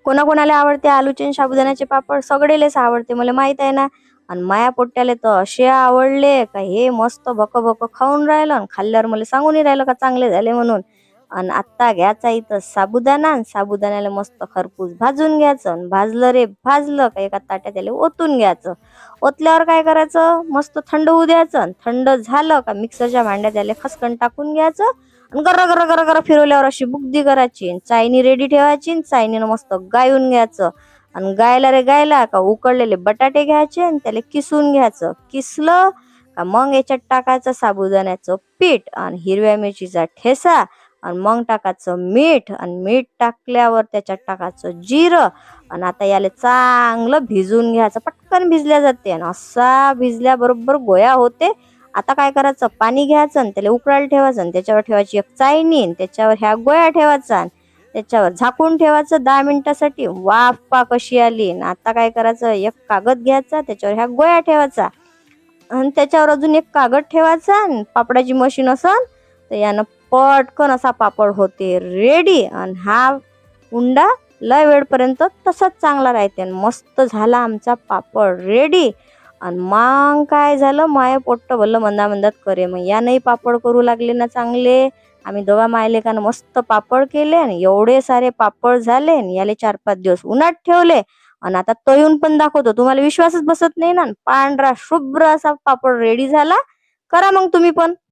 कोणाकोणाला आवडते आलूचे आणि साबुदाण्याचे पापड? सगळेलेच आवडते, मला माहित आहे ना. आणि माया पोट्याले तर असे आवडले का हे मस्त भक भक खाऊन राहिलं, आणि खाल्ल्यावर मला सांगूनही राहिलं का चांगले झाले म्हणून. आणि आत्ता घ्यायचा इथं साबुदाणा, आणि साबुदाण्याला मस्त खरपूस भाजून घ्यायचं, आणि भाजलं रे भाजलं का एका ताट्यात त्याला ओतून घ्यायचं. ओतल्यावर काय करायचं, मस्त थंड होऊ द्यायचं, आणि थंड झालं का मिक्सरच्या भांड्यात त्याला खसखन टाकून घ्यायचं, आणि गर्र गर्र गर्र गर्र फिरवल्यावर अशी बुगदी करायची, चायनी रेडी ठेवायची, चायनीनं मस्त गाळून घ्यायचं. आणि गायला रे गायला का उकडलेले बटाटे घ्यायचे, आणि त्याला किसून घ्यायचं. किसलं का मग याच्यात टाकायचं साबुदाण्याचं पीठ आणि हिरव्या मिरचीचा ठेसा, आणि मग टाकायचं मीठ, आणि मीठ टाकल्यावर त्याच्यात टाकायचं जिरं. आणि आता याला चांगलं भिजून घ्यायचं, पटकन भिजल्या जाते, आणि असा भिजल्याबरोबर गोया होते. आता काय करायचं, पाणी घ्यायचं आणि त्याला उकळायला ठेवायचं, आणि त्याच्यावर ठेवायची एक चायनी, आणि त्याच्यावर ह्या गोया ठेवायचा, त्याच्यावर झाकून ठेवायचं 10 मिनिटासाठी. वाफ पा कशी आली. आता काय करायचं, एक कागद घ्यायचा, त्याच्यावर ह्या गोया ठेवायचा, आणि त्याच्यावर अजून एक कागद ठेवायचा, आणि पापडाची मशीन असन तर यानं पटकन असा पापड होते रेडी. आणि हा उंडा लय वेळपर्यंत तसाच चांगला राहते, आणि मस्त झाला आमचा पापड रेडी. आणि मग काय झालं, माय पोट्ट भलं मंदा मंदात करे, मग यानंही पापड करू लागले ना चांगले. आम्ही दोघा मायलेकानं मस्त पापड केले, आणि एवढे सारे पापड झाले, आणि याले 4-5 दिवस उन्हात ठेवले. आणि आता तळून पण दाखवतो, तुम्हाला विश्वासच बसत नाही ना. पांढरा शुभ्र असा पापड रेडी झाला. करा मग तुम्ही पण.